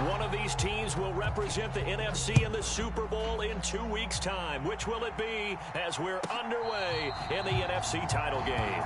One of these teams will represent the NFC in the Super Bowl in 2 weeks' time. Which will it be as we're underway in the NFC title game?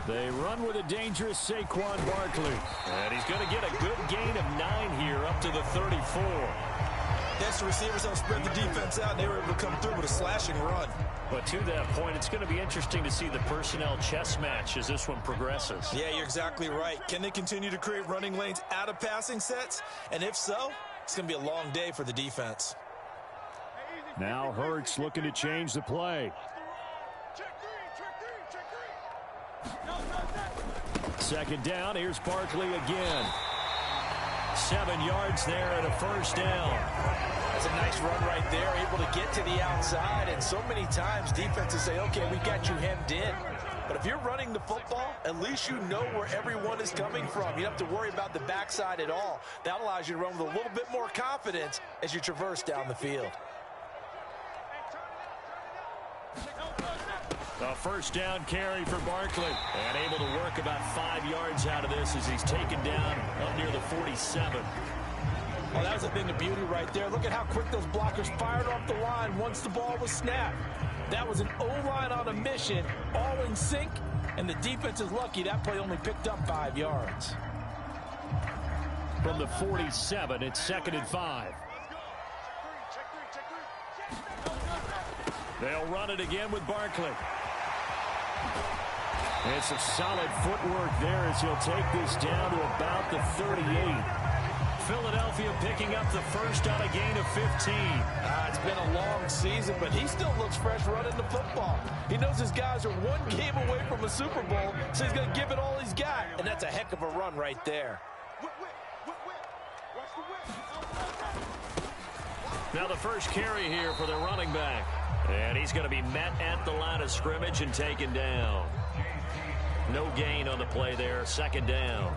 They run with a dangerous Saquon Barkley. And he's going to get a good gain of 9 here up to the 34. That's the receivers help spread the defense out, and they were able to come through with a slashing run. But to that point, it's going to be interesting to see the personnel chess match as this one progresses. Yeah, you're exactly right. Can they continue to create running lanes out of passing sets? And if so, it's going to be a long day for the defense. Now Hurts looking to change the play. Second down, here's Barkley again. 7 yards there and a first down. That's a nice run right there, able to get to the outside. And so many times defenses say, okay, we got you hemmed in. But if you're running the football, at least you know where everyone is coming from. You don't have to worry about the backside at all. That allows you to run with a little bit more confidence as you traverse down the field. A first down carry for Barkley. And able to work about 5 yards out of this as he's taken down up near the 47. Well, that was a thing of beauty right there. Look at how quick those blockers fired off the line once the ball was snapped. That was an O-line on a mission, all in sync, and the defense is lucky that play only picked up 5 yards. From the 47, it's 2nd and 5. They'll run it again with Barkley. It's a solid footwork there as he'll take this down to about the 38. Philadelphia picking up the first on a gain of 15. It's been a long season, but he still looks fresh running the football. He knows his guys are one game away from a Super Bowl, so he's going to give it all he's got, and that's a heck of a run right there. Now the first carry here for the running back. And he's going to be met at the line of scrimmage and taken down. No gain on the play there. 2nd down.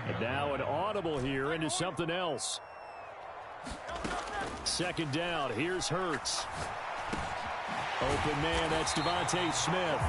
And now an audible here into something else. 2nd down. Here's Hurts. Open man, that's Devontae Smith.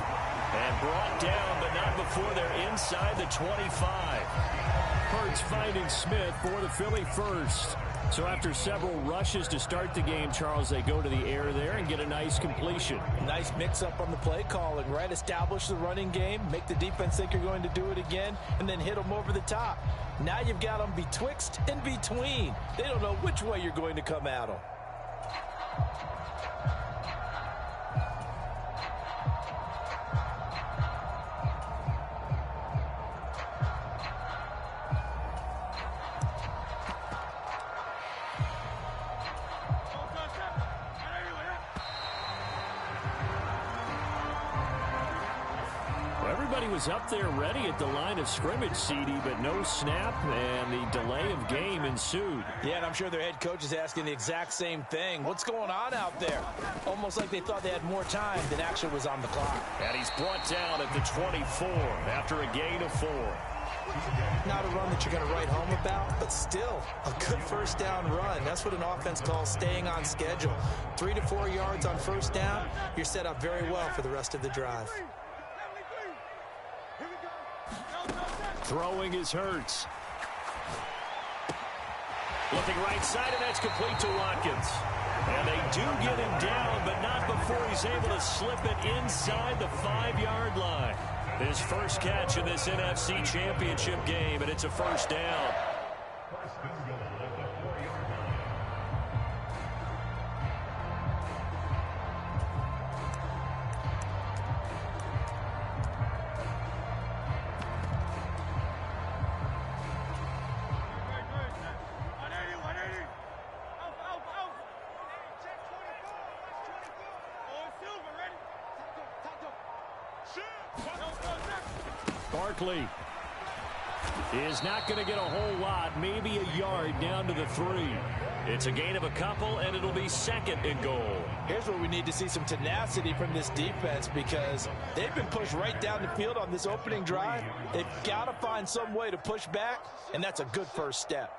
And brought down, but not before they're inside the 25. Hurts finding Smith for the Philly first. So after several rushes to start the game, Charles, they go to the air there and get a nice completion. Nice mix-up on the play calling, right? Establish the running game, make the defense think you're going to do it again, and then hit them over the top. Now you've got them betwixt and between. They don't know which way you're going to come at them. Was up there ready at the line of scrimmage, CD, but no snap, and the delay of game ensued. Yeah, and I'm sure their head coach is asking the exact same thing. What's going on out there? Almost like they thought they had more time than actually was on the clock. And he's brought down at the 24 after a gain of 4. Not a run that you're going to write home about, but still a good first down run. That's what an offense calls staying on schedule. 3 to 4 yards on first down, you're set up very well for the rest of the drive. Throwing is Hurts. Looking right side, and that's complete to Watkins. And they do get him down, but not before he's able to slip it inside the 5-yard line. His first catch in this NFC Championship game, and it's a first down. Barkley is not going to get a whole lot, maybe a yard down to the 3. It's a gain of a couple, and it'll be 2nd and goal. Here's where we need to see some tenacity from this defense because they've been pushed right down the field on this opening drive. They've got to find some way to push back, and that's a good first step.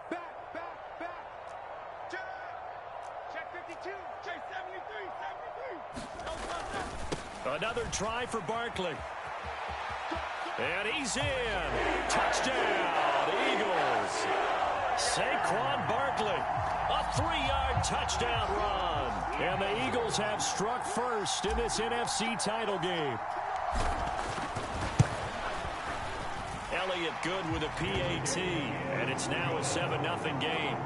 Check 52, check 73. Another try for Barkley. And he's in. Touchdown, Eagles. Saquon Barkley, a 3-yard touchdown run. And the Eagles have struck first in this NFC title game. Elliott good with a PAT, and it's now a 7-0 game.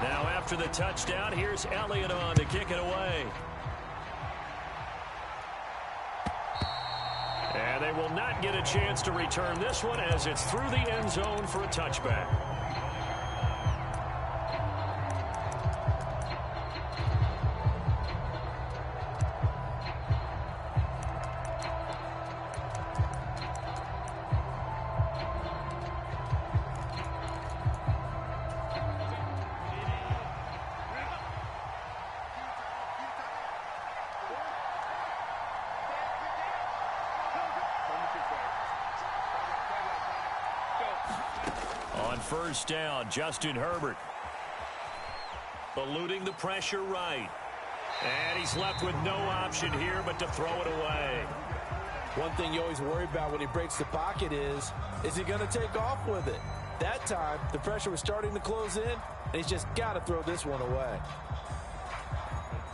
Now after the touchdown, here's Elliott on to kick it away. And they will not get a chance to return this one as it's through the end zone for a touchback. On first down, Justin Herbert. Eluding the pressure right. And he's left with no option here but to throw it away. One thing you always worry about when he breaks the pocket is he going to take off with it? That time, the pressure was starting to close in, and he's just got to throw this one away.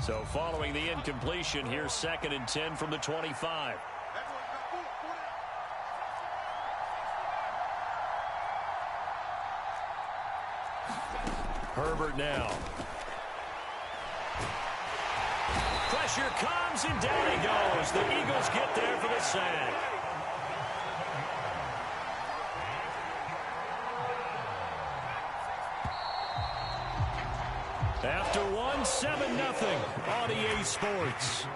So following the incompletion, here's 2nd and 10 from the 25. Herbert now. Pressure comes and down he goes. The Eagles get there for the sack. After one, 7-0 on EA Sports.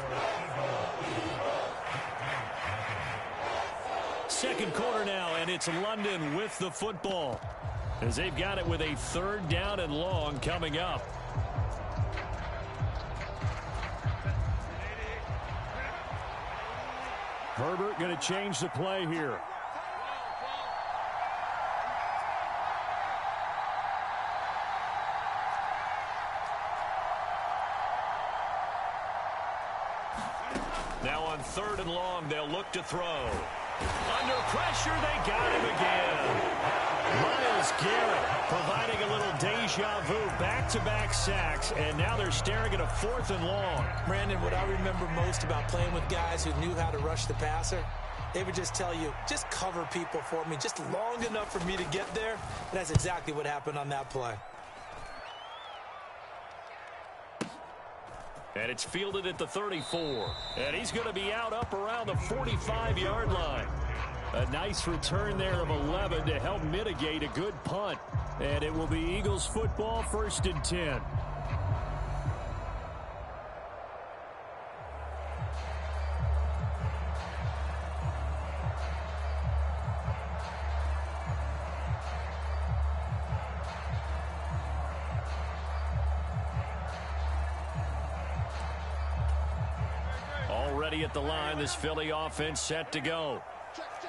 Second quarter now, and it's London with the football, as they've got it with a 3rd down and long coming up. Herbert going to change the play here. Now on 3rd and long, they'll look to throw. Under pressure, they got him again. Myles Garrett providing a little deja vu, back-to-back sacks, and now they're staring at a 4th and long. Brandon, what I remember most about playing with guys who knew how to rush the passer, they would just tell you, just cover people for me, just long enough for me to get there. And that's exactly what happened on that play. And it's fielded at the 34. And he's going to be out up around the 45-yard line. A nice return there of 11 to help mitigate a good punt. And it will be Eagles football, 1st and 10. Already at the line, this Philly offense set to go.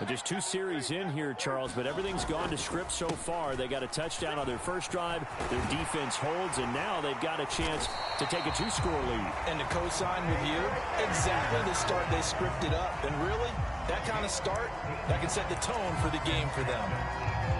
Just 2 series in here, Charles, but everything's gone to script so far. They got a touchdown on their first drive. Their defense holds, and now they've got a chance to take a 2-score lead. And to co-sign with you, exactly the start they scripted up. And really, that kind of start, that can set the tone for the game for them.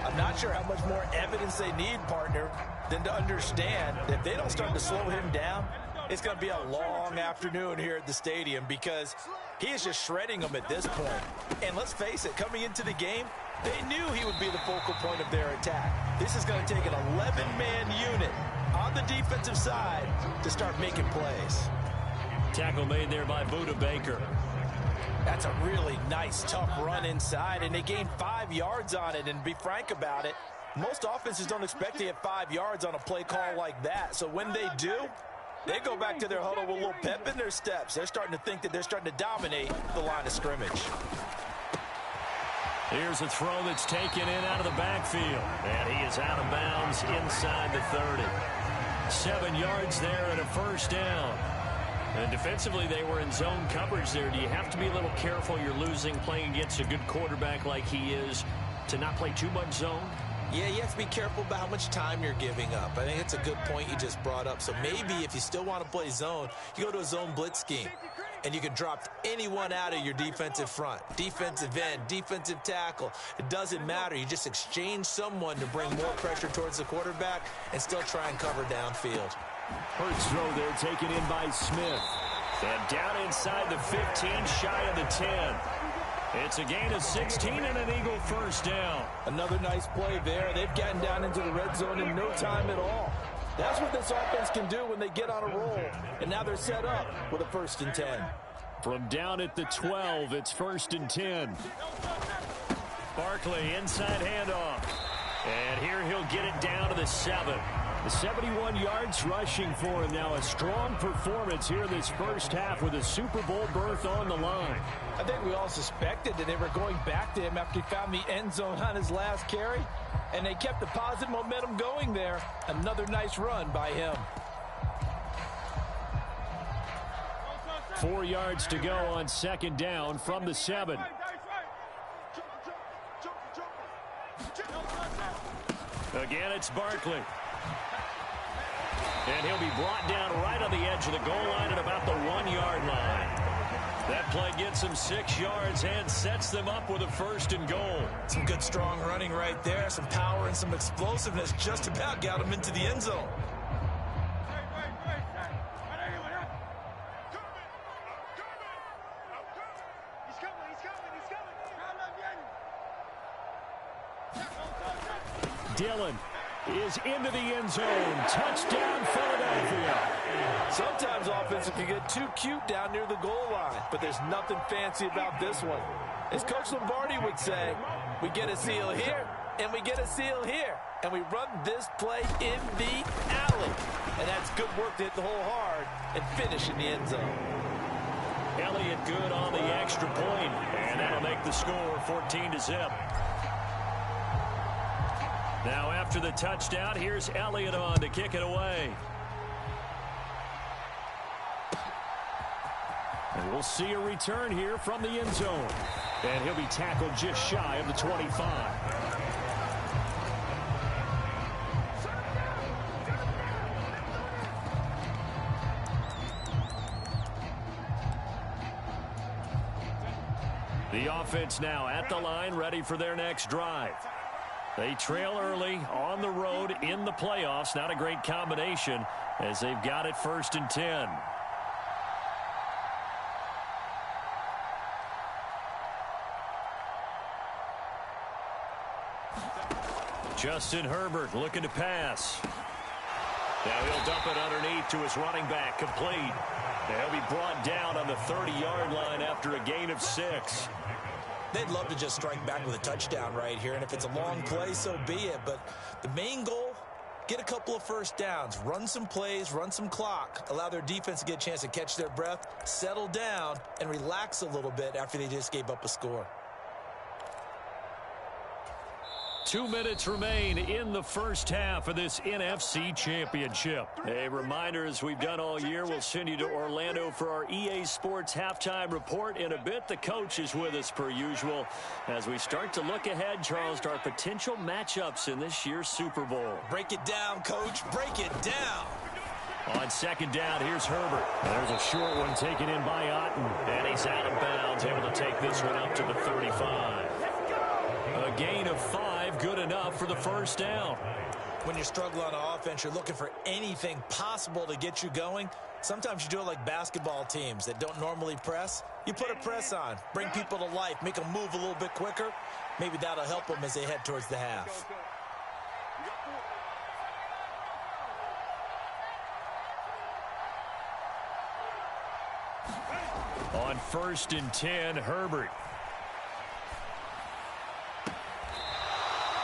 I'm not sure how much more evidence they need, partner, than to understand that if they don't start to slow him down, it's going to be a long afternoon here at the stadium because he is just shredding them at this point. And let's face it, coming into the game, they knew he would be the focal point of their attack. This is going to take an 11-man unit on the defensive side to start making plays. Tackle made there by Buda Baker. That's a really nice, tough run inside, and they gained 5 yards on it. And to be frank about it, most offenses don't expect to get 5 yards on a play call like that. So when they do, They go back to their huddle with a little pep in their steps. They're starting to think that they're starting to dominate the line of scrimmage. Here's a throw that's taken in out of the backfield. And he is out of bounds inside the 30. 7 yards there and a first down. And defensively, they were in zone coverage there. Do you have to be a little careful? You're losing playing against a good quarterback like he is to not play too much zone? Yeah, you have to be careful about how much time you're giving up. I think it's a good point you just brought up. So maybe if you still want to play zone, you go to a zone blitz scheme. And you can drop anyone out of your defensive front. Defensive end, defensive tackle. It doesn't matter. You just exchange someone to bring more pressure towards the quarterback and still try and cover downfield. Hurts throw there taken in by Smith. And down inside the 15, shy of the 10. It's a gain of 16 and an Eagle first down. Another nice play there. They've gotten down into the red zone in no time at all. That's what this offense can do when they get on a roll. And now they're set up with a 1st and 10. From down at the 12, it's 1st and 10. Barkley inside handoff. And here he'll get it down to the 7. The 71 yards rushing for him now. A strong performance here this first half with a Super Bowl berth on the line. I think we all suspected that they were going back to him after he found the end zone on his last carry. And they kept the positive momentum going there. Another nice run by him. 4 yards to go on 2nd down from the 7. Again, it's Barkley. And he'll be brought down right on the edge of the goal line at about the 1-yard line. That play gets him 6 yards and sets them up with a 1st and goal. Some good strong running right there. Some power and some explosiveness just about got him into the end zone. Dillon is into the end zone. Touchdown, Philadelphia. Sometimes offenses can get too cute down near the goal line, but there's nothing fancy about this one. As Coach Lombardi would say, we get a seal here, and we get a seal here, and we run this play in the alley. And that's good work to hit the hole hard and finish in the end zone. Elliott good on the extra point, and that'll make the score 14-0. Now after the touchdown, here's Elliott on to kick it away. And we'll see a return here from the end zone. And he'll be tackled just shy of the 25. The offense now at the line, ready for their next drive. They trail early on the road in the playoffs. Not a great combination as they've got it 1st and 10. Justin Herbert looking to pass. Now he'll dump it underneath to his running back, complete. He'll be brought down on the 30-yard line after a gain of 6. They'd love to just strike back with a touchdown right here, and if it's a long play, so be it. But the main goal, get a couple of first downs, run some plays, run some clock, allow their defense to get a chance to catch their breath, settle down, and relax a little bit after they just gave up a score. 2 minutes remain in the first half of this NFC Championship. A reminder, as we've done all year, we'll send you to Orlando for our EA Sports Halftime Report in a bit. The coach is with us per usual as we start to look ahead, Charles, to our potential matchups in this year's Super Bowl. Break it down, Coach. Break it down. On 2nd down, here's Herbert. There's a short one taken in by Otten, and he's out of bounds, able to take this one up to the 35. A gain of 5, good enough for the first down. When you struggle on offense, you're looking for anything possible to get you going. Sometimes you do it like basketball teams that don't normally press. You put a press on, bring people to life, make them move a little bit quicker. Maybe that'll help them as they head towards the half. On 1st and 10, Herbert.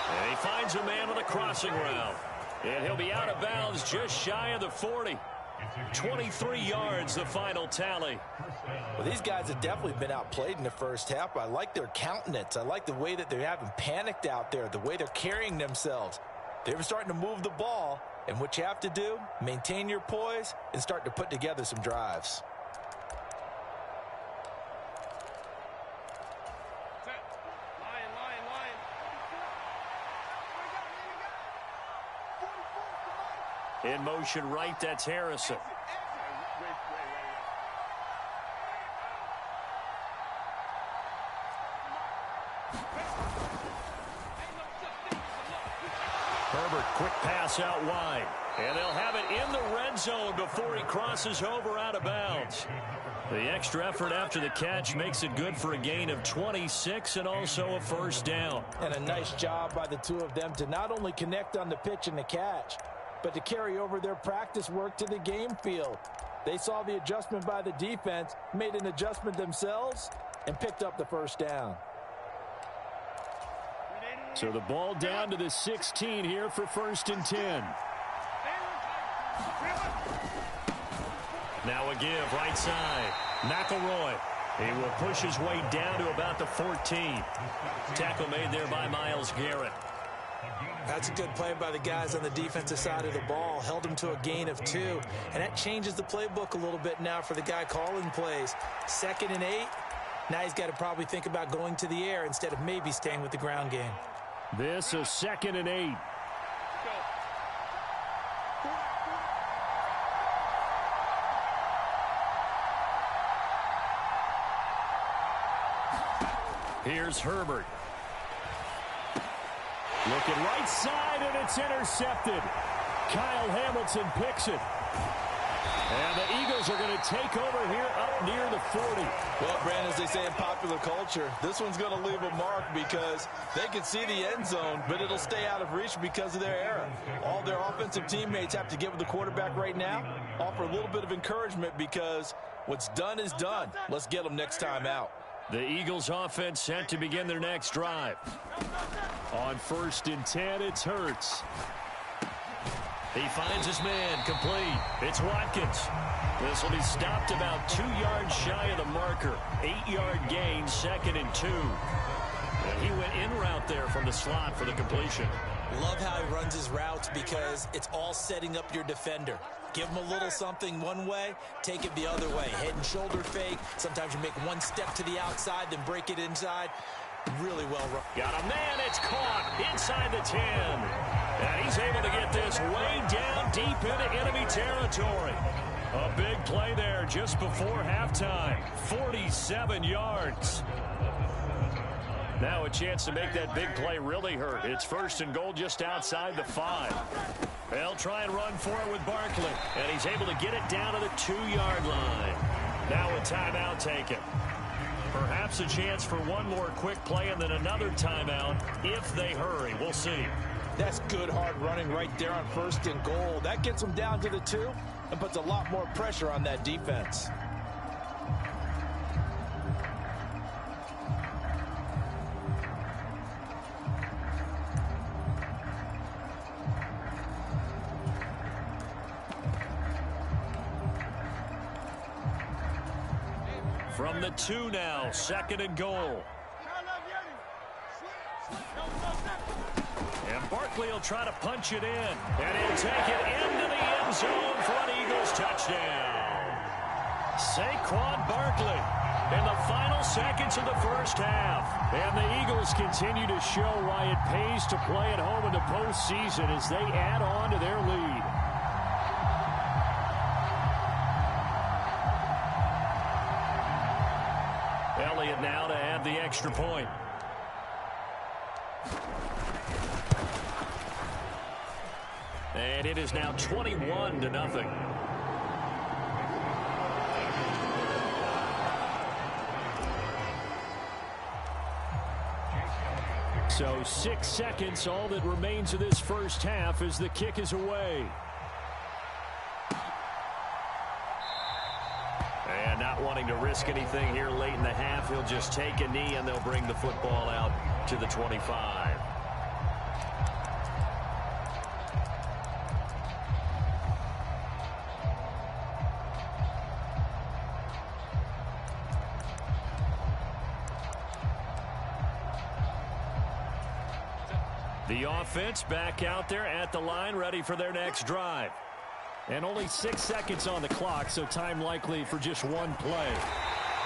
And he finds a man on the crossing route. And he'll be out of bounds just shy of the 40. 23 yards, the final tally. Well, these guys have definitely been outplayed in the first half. I like their countenance. I like the way that they haven't panicked out there, the way they're carrying themselves. They're starting to move the ball, and what you have to do, maintain your poise and start to put together some drives. In motion right, that's Harrison. Herbert, quick pass out wide. And they'll have it in the red zone before he crosses over out of bounds. The extra effort after the catch makes it good for a gain of 26 and also a first down. And a nice job by the two of them to not only connect on the pitch and the catch, but to carry over their practice work to the game field. They saw the adjustment by the defense, made an adjustment themselves, and picked up the first down. So the ball down to the 16 here for 1st and 10. Now a give right side. McElroy. He will push his way down to about the 14. Tackle made there by Myles Garrett. That's a good play by the guys on the defensive side of the ball. Held him to a gain of 2. And that changes the playbook a little bit now for the guy calling plays. 2nd and 8. Now he's got to probably think about going to the air instead of maybe staying with the ground game. This is 2nd and 8. Here's Herbert. Looking right side, and it's intercepted. Kyle Hamilton picks it. And the Eagles are going to take over here up near the 40. Well, Brandon, as they say in popular culture, this one's going to leave a mark because they can see the end zone, but it'll stay out of reach because of their error. All their offensive teammates have to get with the quarterback right now, offer a little bit of encouragement because what's done is done. Let's get them next time out. The Eagles offense set to begin their next drive. On 1st and 10, it's Hurts. He finds his man, complete. It's Watkins. This will be stopped about 2 yards shy of the marker. 8-yard gain, 2nd and 2. And he went in route there from the slot for the completion. Love how he runs his routes because it's all setting up your defender. Give him a little something one way, take it the other way. Head and shoulder fake. Sometimes you make one step to the outside, then break it inside. Really well run. Got a man, it's caught inside the 10. And he's able to get this way down deep into enemy territory. A big play there just before halftime. 47 yards. Now a chance to make that big play really hurt. It's 1st and goal just outside the 5. They'll try and run for it with Barkley. And he's able to get it down to the 2-yard line. Now a timeout taken. Perhaps a chance for one more quick play and then another timeout if they hurry. We'll see. That's good hard running right there on 1st and goal. That gets them down to the 2 and puts a lot more pressure on that defense. From the 2 now, 2nd and goal. And Barkley will try to punch it in. And he'll take it into the end zone for an Eagles touchdown. Saquon Barkley in the final seconds of the first half. And the Eagles continue to show why it pays to play at home in the postseason as they add on to their lead. Elliott now to add the extra point. And it is now 21-0. So 6 seconds, all that remains of this first half as the kick is away. And not wanting to risk anything here late in the half, he'll just take a knee and they'll bring the football out to the 25. The offense back out there at the line, ready for their next drive. And only 6 seconds on the clock, so time likely for just one play.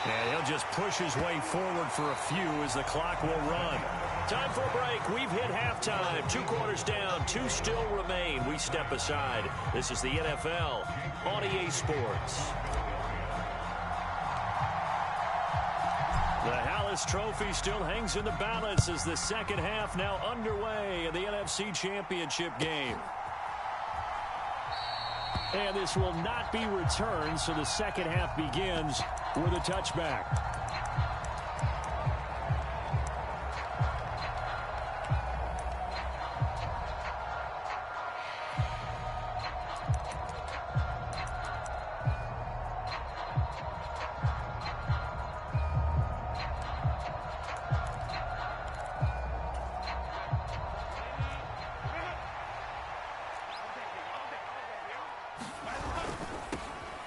And he'll just push his way forward for a few as the clock will run. Time for a break. We've hit halftime. 2 quarters down, 2 still remain. We step aside. This is the NFL on EA Sports. The Hallis Trophy still hangs in the balance as the second half now underway in the NFC Championship game. And this will not be returned, so the second half begins with a touchback.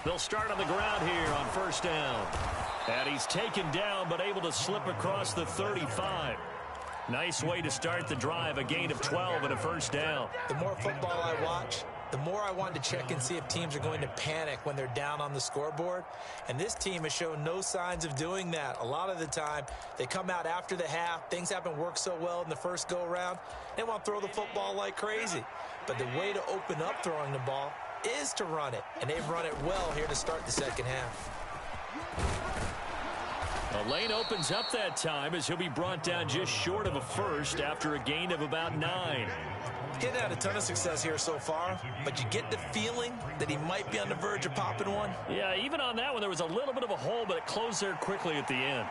They'll start on the ground here on first down. And he's taken down but able to slip across the 35. Nice way to start the drive, a gain of 12 and a first down. The more football I watch, the more I want to check and see if teams are going to panic when they're down on the scoreboard. And this team has shown no signs of doing that. A lot of the time, they come out after the half. Things haven't worked so well in the first go-around. They want to throw the football like crazy. But the way to open up throwing the ball is to run it, and they've run it well here to start the second half. The lane opens up that time as he'll be brought down just short of a first after a gain of about 9. He hasn't had a ton of success here so far, but you get the feeling that he might be on the verge of popping one. Yeah, even on that one, there was a little bit of a hole, but it closed there quickly at the end.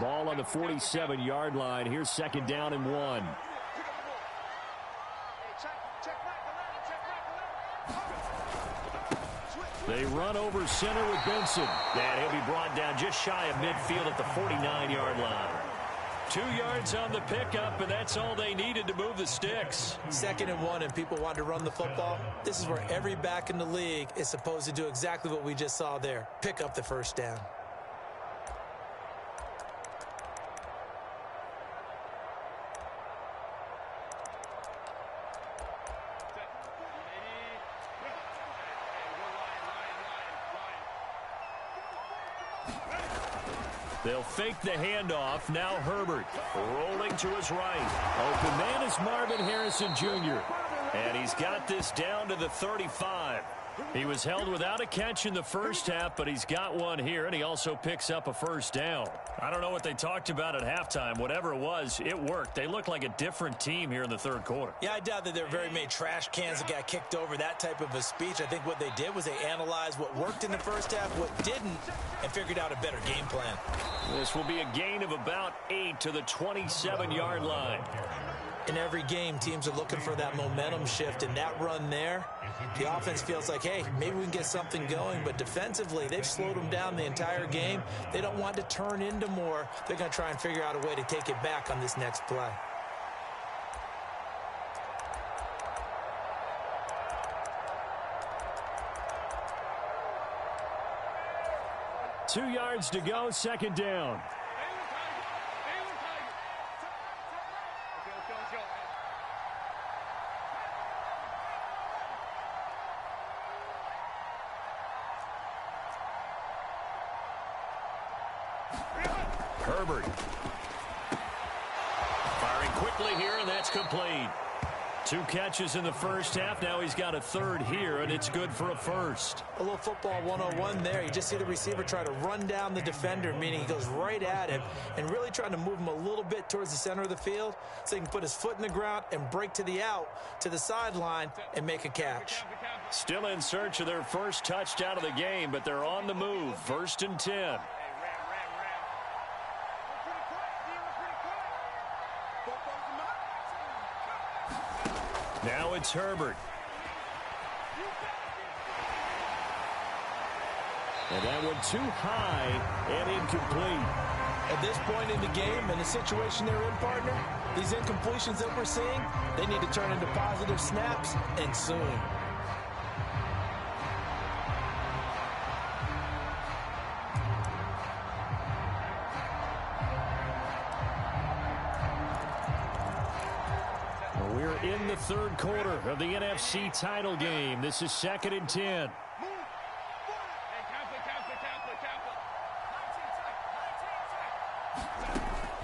Ball on the 47-yard line. Here's second down and 1. They run over center with Benson. And he'll be brought down just shy of midfield at the 49-yard line. 2 yards on the pickup, and that's all they needed to move the sticks. Second and 1, and people want to run the football. This is where every back in the league is supposed to do exactly what we just saw there. Pick up the first down. They'll fake the handoff. Now Herbert rolling to his right. Open man is Marvin Harrison Jr. And he's got this down to the 35. He was held without a catch in the first half, but he's got one here, and he also picks up a first down. I don't know what they talked about at halftime. Whatever it was, it worked. They look like a different team here in the third quarter. Yeah, I doubt that there were very many trash cans that got kicked over, that type of a speech. I think what they did was they analyzed what worked in the first half, what didn't, and figured out a better game plan. This will be a gain of about 8 to the 27-yard line. In every game, teams are looking for that momentum shift, and that run there, the offense feels like, hey, maybe we can get something going, but defensively, they've slowed them down the entire game. They don't want to turn into more. They're going to try and figure out a way to take it back on this next play. Two yards to go, second down. Herbert. Firing quickly here, and that's complete. 2 catches in the first half. Now he's got a third here, and it's good for a first. A little football 101 there. You just see the receiver try to run down the defender, meaning he goes right at him and really trying to move him a little bit towards the center of the field so he can put his foot in the ground and break to the out, to the sideline, and make a catch. Still in search of their first touchdown of the game, but they're on the move. 1st and 10. Now it's Herbert. And that one too high and incomplete. At this point in the game and the situation they're in, partner, these incompletions that we're seeing, they need to turn into positive snaps, and soon. the third quarter of the NFC title game. This is 2nd and 10.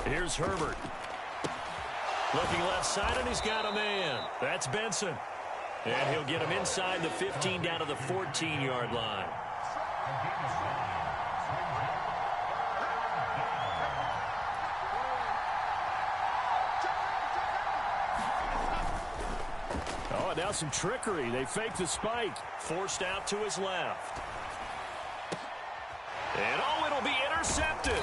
Here's Herbert. Looking left side, and he's got a man. That's Benson. And he'll get him inside the 15 down to the 14-yard line. Oh, now some trickery. They fake the spike. Forced out to his left. And, oh, it'll be intercepted.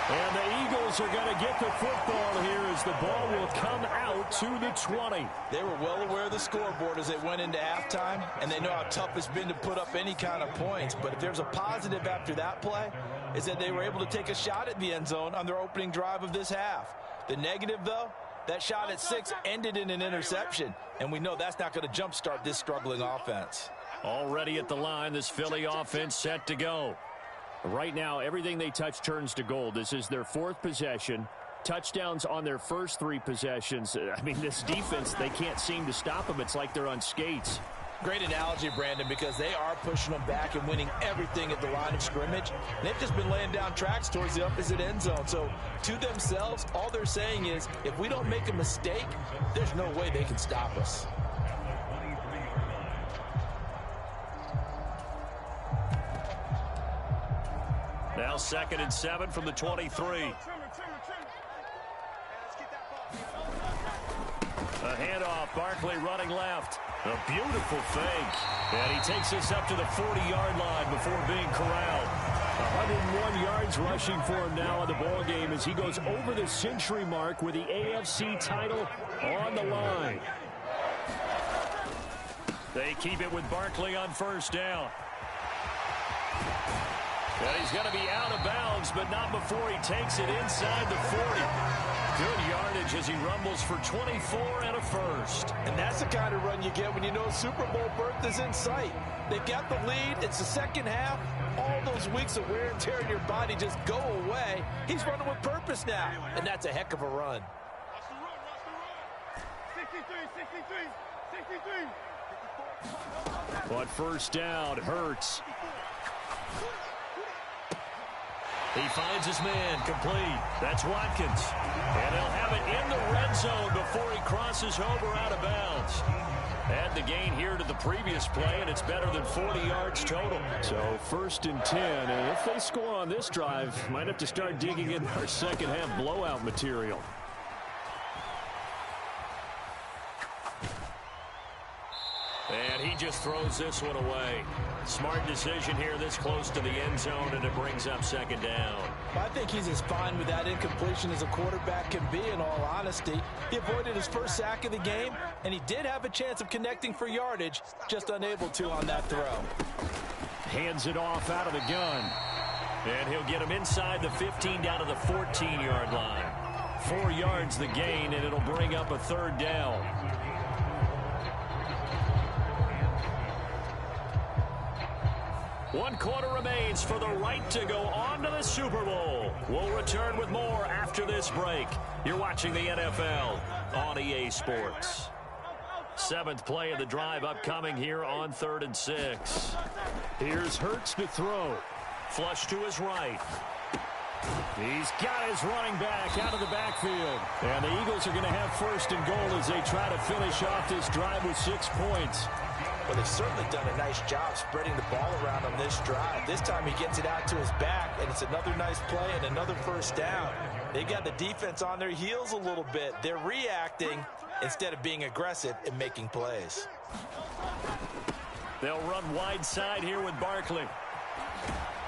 And the Eagles are going to get the football here as the ball will come out to the 20. They were well aware of the scoreboard as they went into halftime, and they know how tough it's been to put up any kind of points. But if there's a positive after that play, is that they were able to take a shot at the end zone on their opening drive of this half. The negative, though, that shot at 6 ended in an interception, and we know that's not going to jumpstart this struggling offense. Already at the line, this Philly offense set to go. Right now, everything they touch turns to gold. This is their 4th possession. Touchdowns on their first 3 possessions. I mean, this defense, they can't seem to stop them. It's like they're on skates. Great analogy, Brandon, because they are pushing them back and winning everything at the line of scrimmage. They've just been laying down tracks towards the opposite end zone. So, to themselves, all they're saying is, if we don't make a mistake, there's no way they can stop us. Now 2nd and 7 from the 23. A handoff, Barkley running left. A beautiful fake. And he takes this up to the 40-yard line before being corralled. 101 yards rushing for him now in the ball game as he goes over the century mark with the AFC title on the line. They keep it with Barkley on first down. And he's going to be out of bounds, but not before he takes it inside the 40. Good yardage as he rumbles for 24 and a first. And that's the kind of run you get when you know Super Bowl berth is in sight. They've got the lead. It's the second half. All those weeks of wear and tear in your body just go away. He's running with purpose now, and that's a heck of a run. 63. But first down hurts. He finds his man complete. That's Watkins. And he'll have it in the red zone before he crosses over out of bounds. Add the gain here to the previous play, and it's better than 40 yards total. So 1st and 10, and if they score on this drive, might have to start digging in our second half blowout material. And he just throws this one away. Smart decision here this close to the end zone, and it brings up 2nd down. I think he's as fine with that incompletion as a quarterback can be, in all honesty. He avoided his first sack of the game, and he did have a chance of connecting for yardage, just unable to on that throw. Hands it off out of the gun. And he'll get him inside the 15 down to the 14-yard line. 4 yards the gain, and it'll bring up a 3rd down. One quarter remains for the right to go on to the Super Bowl. We'll return with more after this break. You're watching the NFL on EA Sports. 7th play of the drive upcoming here on 3rd and 6. Here's Hurts to throw. Flush to his right. He's got his running back out of the backfield. And the Eagles are going to have 1st and goal as they try to finish off this drive with 6 points. Well, they've certainly done a nice job spreading the ball around on this drive. This time he gets it out to his back, and it's another nice play and another 1st down. They got the defense on their heels a little bit. They're reacting instead of being aggressive and making plays. They'll run wide side here with Barkley.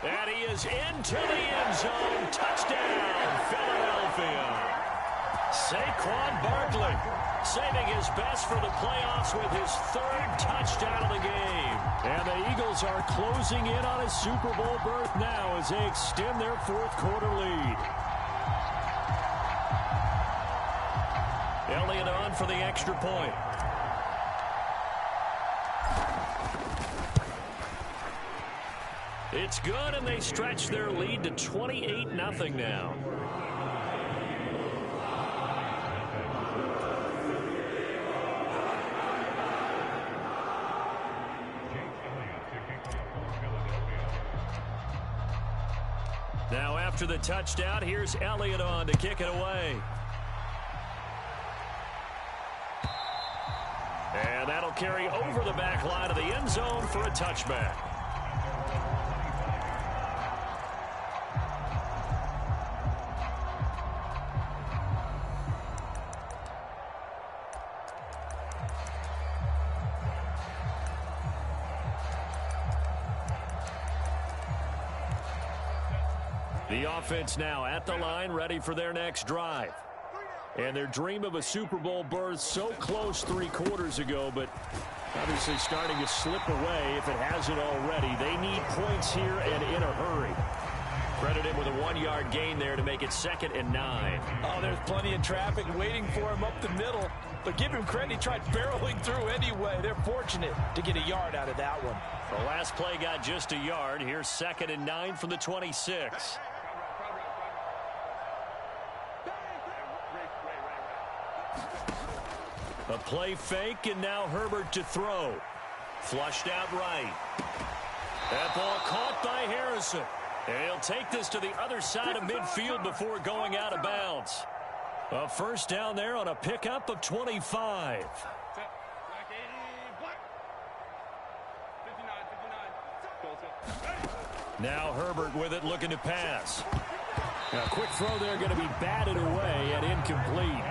And he is into the end zone. Touchdown, Philadelphia. Saquon Barkley saving his best for the playoffs with his 3rd touchdown of the game. And the Eagles are closing in on a Super Bowl berth now as they extend their 4th quarter lead. Elliott on for the extra point. It's good, and they stretch their lead to 28-0 now. Now after the touchdown, here's Elliott on to kick it away. And that'll carry over the back line of the end zone for a touchback. The offense now at the line, ready for their next drive. And their dream of a Super Bowl berth so close 3 quarters ago, but obviously starting to slip away if it hasn't already. They need points here and in a hurry. Credit him with a 1-yard gain there to make it 2nd and 9. Oh, there's plenty of traffic waiting for him up the middle. But give him credit, he tried barreling through anyway. They're fortunate to get a yard out of that one. The last play got just a yard. Here's 2nd and 9 from the 26. A play fake, and now Herbert to throw. Flushed out right. That ball caught by Harrison. And he'll take this to the other side of midfield before going out of bounds. A first down there on a pickup of 25. Now Herbert with it, looking to pass. A quick throw there, going to be batted away and incomplete.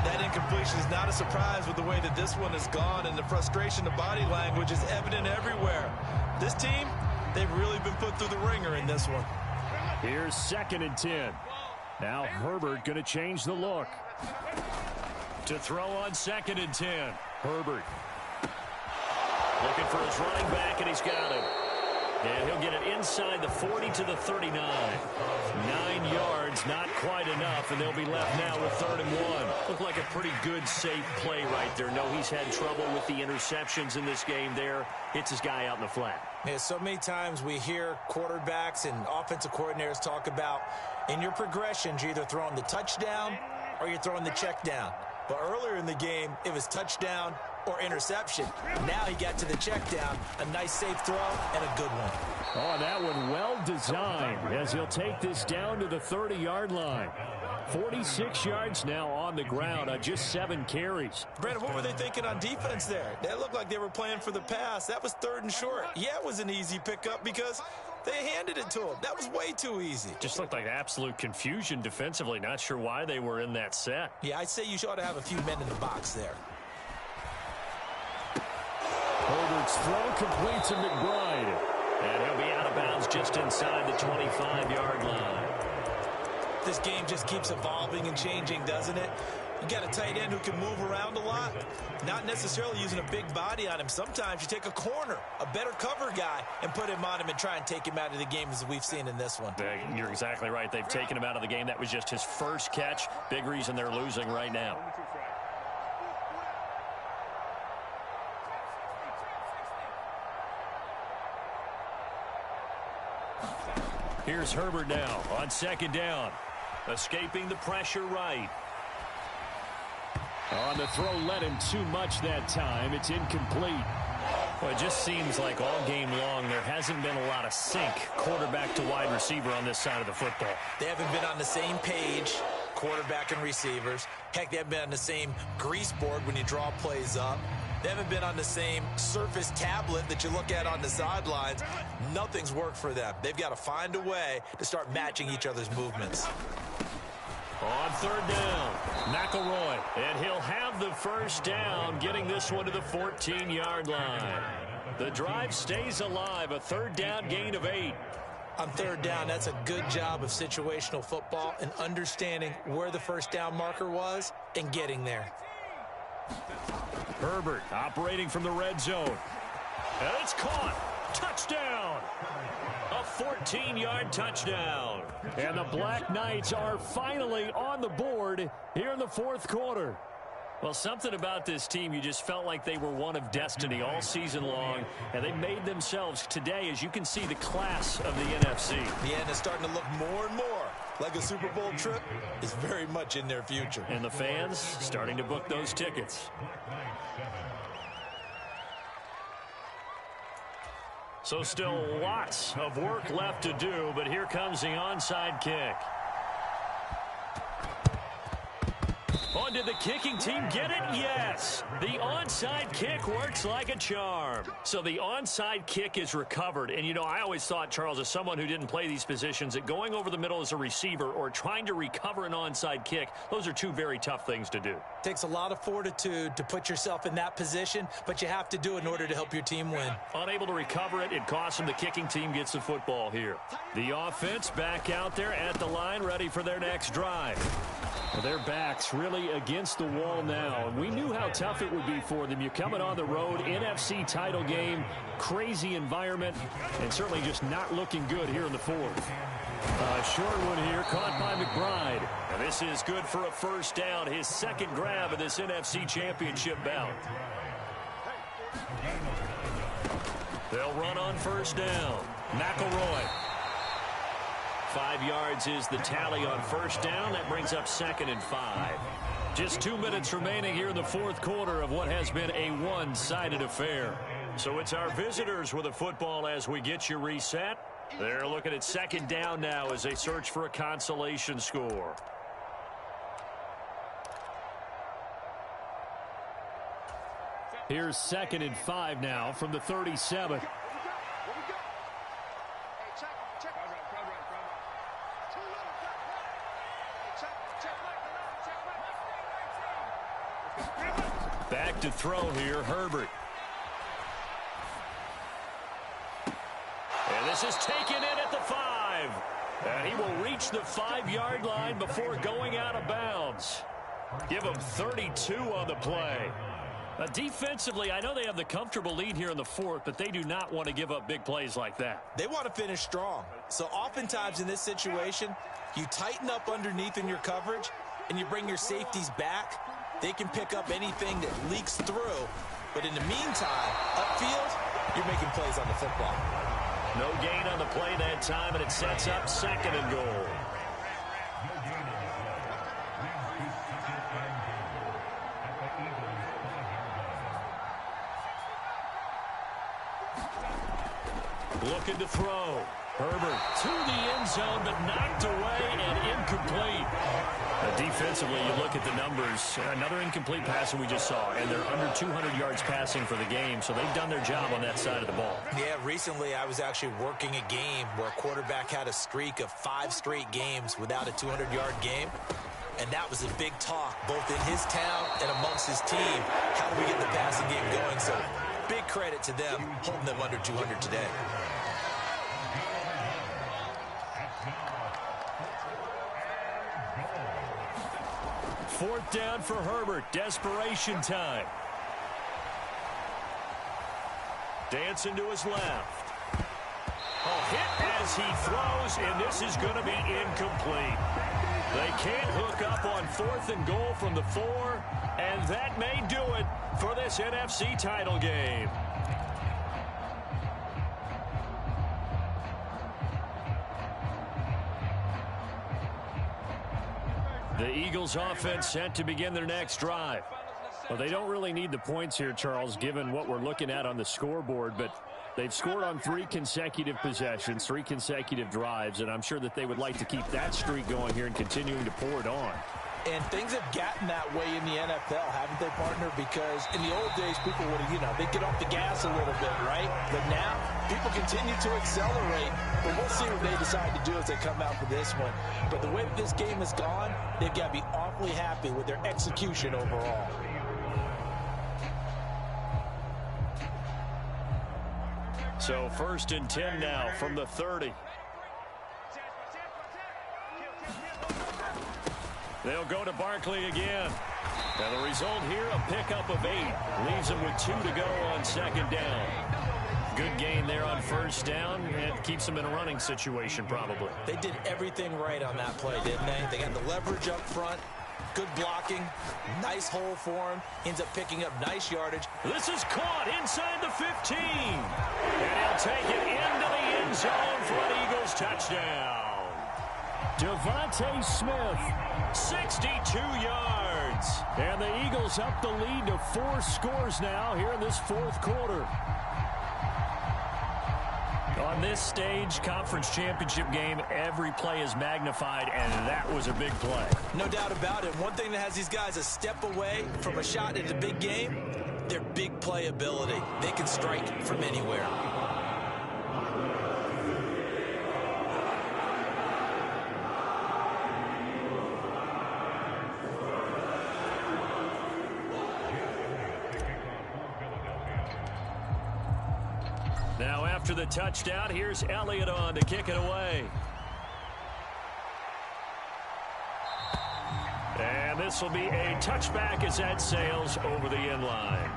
That incompletion is not a surprise with the way that this one has gone, and the frustration, the body language is evident everywhere. This team, they've really been put through the ringer in this one. Here's 2nd and 10. Now Herbert going to change the look. To throw on 2nd and 10. Herbert looking for his running back, and he's got it. And he'll get it inside the 40 to the 39. 9 yards, not quite enough, and they'll be left now with 3rd and 1. Looked like a pretty good, safe play right there. No, he's had trouble with the interceptions in this game there. Hits his guy out in the flat. Yeah, so many times we hear quarterbacks and offensive coordinators talk about in your progressions, you're either throwing the touchdown or you're throwing the check down. But earlier in the game, it was touchdown or interception. Now he got to the check down, a nice safe throw, and a good one. Oh, that one well designed as he'll take this down to the 30-yard line. 46 yards now on the ground on just 7 carries. Brandon, what were they thinking on defense there? That looked like they were playing for the pass. That was 3rd and short. Yeah, it was an easy pickup because they handed it to him. That was way too easy. Just looked like absolute confusion defensively. Not sure why they were in that set. Yeah, I'd say you ought to have a few men in the box there. Herbert's throw complete to McBride. And he'll be out of bounds just inside the 25-yard line. This game just keeps evolving and changing, doesn't it? You got a tight end who can move around a lot, not necessarily using a big body on him. Sometimes you take a corner, a better cover guy, and put him on him and try and take him out of the game as we've seen in this one. You're exactly right. They've taken him out of the game. That was just his first catch. Big reason they're losing right now. Here's Herbert now on 2nd down. Escaping the pressure right. On the throw, led him too much that time. It's incomplete. Well, it just seems like all game long there hasn't been a lot of sync quarterback to wide receiver on this side of the football. They haven't been on the same page, quarterback and receivers. Heck, they haven't been on the same grease board when you draw plays up. They haven't been on the same surface tablet that you look at on the sidelines. Nothing's worked for them. They've got to find a way to start matching each other's movements. On 3rd down, McElroy, and he'll have the first down, getting this one to the 14-yard line. The drive stays alive, a 3rd down gain of 8. On 3rd down, that's a good job of situational football and understanding where the first down marker was and getting there. Herbert operating from the red zone. And it's caught. Touchdown. A 14-yard touchdown. And the Black Knights are finally on the board here in the 4th quarter. Well, something about this team, you just felt like they were one of destiny all season long, and they made themselves today, as you can see, the class of the NFC. Yeah, and it's starting to look more and more like a Super Bowl trip is very much in their future. And the fans starting to book those tickets. So still lots of work left to do, but here comes the onside kick. Oh, did the kicking team get it? Yes. The onside kick works like a charm. So the onside kick is recovered. And, you know, I always thought, Charles, as someone who didn't play these positions, that going over the middle as a receiver or trying to recover an onside kick, those are two very tough things to do. Takes a lot of fortitude to put yourself in that position, but you have to do it in order to help your team win. Unable to recover it, it costs them. The kicking team gets the football here. The offense back out there at the line, ready for their next drive. Their backs really against the wall now, and we knew how tough it would be for them. You're coming on the road, NFC title game, crazy environment, and certainly just not looking good here in the fourth. A short one here, caught by McBride. And this is good for a first down, his second grab of this NFC championship bout. They'll run on first down. McElroy. 5 yards is the tally on first down. That brings up 2nd and 5. Just 2 minutes remaining here in the fourth quarter of what has been a one-sided affair. So it's our visitors with a football as we get you reset. They're looking at 2nd down now as they search for a consolation score. Here's 2nd and 5 now from the 37. Back to throw here, Herbert. And this is taken in at the 5. And he will reach the 5-yard line before going out of bounds. Give him 32 on the play. Defensively, I know they have the comfortable lead here in the fourth, but they do not want to give up big plays like that. They want to finish strong. So oftentimes in this situation, you tighten up underneath in your coverage, and you bring your safeties back. They can pick up anything that leaks through. But in the meantime, upfield, you're making plays on the football. No gain on the play that time, and it sets up 2nd and goal. Looking to throw. Herbert to the end zone, but knocked away and incomplete. Defensively, you look at the numbers. Another incomplete pass that we just saw, and they're under 200 yards passing for the game, so they've done their job on that side of the ball. Yeah, recently I was actually working a game where a quarterback had a streak of 5 straight games without a 200-yard game, and that was a big talk, both in his town and amongst his team. How do we get the passing game going? So big credit to them, holding them under 200 today. Fourth down for Herbert. Desperation time. Dancing to his left. Hit as he throws, and this is going to be incomplete. They can't hook up on 4th and goal from the 4, and that may do it for this NFC title game. The Eagles offense set to begin their next drive. Well, they don't really need the points here, Charles, given what we're looking at on the scoreboard, but they've scored on 3 consecutive possessions, 3 consecutive drives, and I'm sure that they would like to keep that streak going here and continuing to pour it on. And things have gotten that way in the NFL, haven't they, partner? Because in the old days, people would have, they'd get off the gas a little bit, right? But now, people continue to accelerate. But we'll see what they decide to do as they come out for this one. But the way this game has gone, they've got to be awfully happy with their execution overall. So 1st and 10 now from the 30. They'll go to Barkley again. And the result here, a pickup of 8. Leaves them with 2 to go on 2nd down. Good gain there on first down. And keeps them in a running situation probably. They did everything right on that play, didn't they? They got the leverage up front. Good blocking. Nice hole for him. Ends up picking up nice yardage. This is caught inside the 15. And he'll take it into the end zone for an Eagles touchdown. Devontae Smith, 62 yards. And the Eagles up the lead to 4 scores now here in this fourth quarter. On this stage, conference championship game, every play is magnified, and that was a big play. No doubt about it. One thing that has these guys a step away from a shot in the big game, their big play ability. They can strike from anywhere. Now after the touchdown, here's Elliott on to kick it away. And this will be a touchback as that sails over the end line.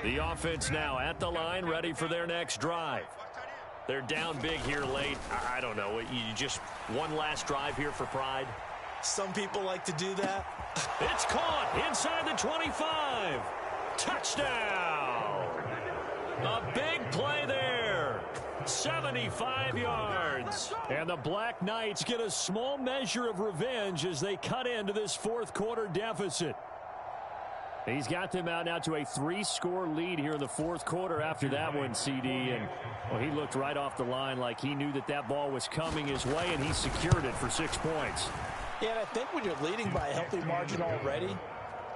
The offense now at the line, ready for their next drive. They're down big here late. I don't know. You just one last drive here for pride? Some people like to do that. It's caught inside the 25. Touchdown. A big play there. 75 yards. And the Black Knights get a small measure of revenge as they cut into this fourth quarter deficit. He's got them out now to a 3-score lead here in the fourth quarter after that one, CD. And well, he looked right off the line like he knew that that ball was coming his way, and he secured it for 6 points. Yeah, and I think when you're leading by a healthy margin already,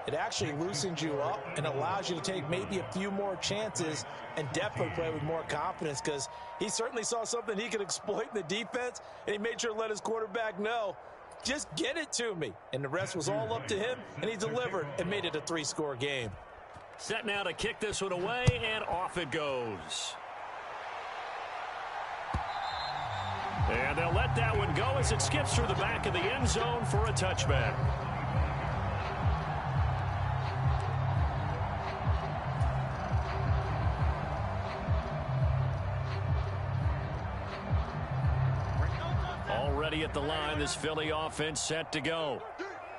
it actually loosens you up and allows you to take maybe a few more chances and definitely play with more confidence, because he certainly saw something he could exploit in the defense, and he made sure to let his quarterback know, just get it to me. And the rest was all up to him, and he delivered and made it a 3-score game. Set now to kick this one away, and off it goes. And they'll let that one go as it skips through the back of the end zone for a touchback. Already at the line, this Philly offense set to go.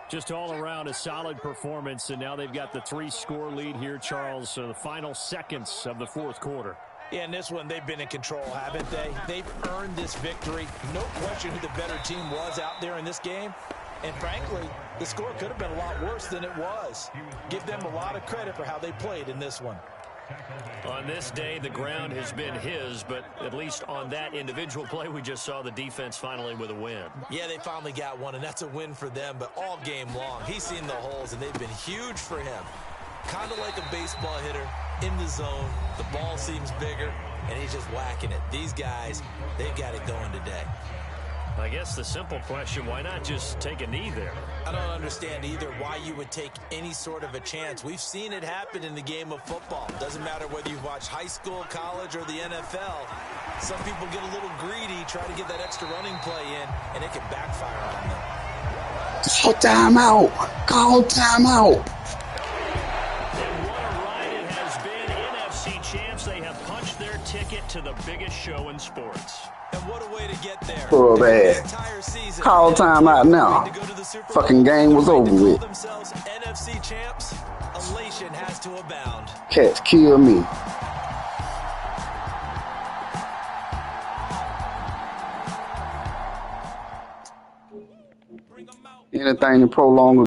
Just all around a solid performance, and now they've got the 3-score lead here, Charles. So the final seconds of the fourth quarter. Yeah, in this one, they've been in control, haven't they? They've earned this victory. No question who the better team was out there in this game. And frankly, the score could have been a lot worse than it was. Give them a lot of credit for how they played in this one. On this day, the ground has been his, but at least on that individual play, we just saw the defense finally with a win. Yeah, they finally got one, and that's a win for them, but all game long, he's seen the holes, and they've been huge for him. Kind of like a baseball hitter in the zone. The ball seems bigger, and he's just whacking it. These guys, they've got it going today. I guess the simple question, why not just take a knee there? I don't understand either why you would take any sort of a chance. We've seen it happen in the game of football. Doesn't matter whether you've watched high school, college, or the NFL. Some people get a little greedy, try to get that extra running play in, and it can backfire on them. Call timeout. Call timeout. And what a ride it has been. NFC champs, they have punched their ticket to the biggest show in sports. And what a way to get there. Oh, bad. Call timeout now. Fucking game was over with. NFC champs, elation has to abound. Cats kill me. Anything to prolong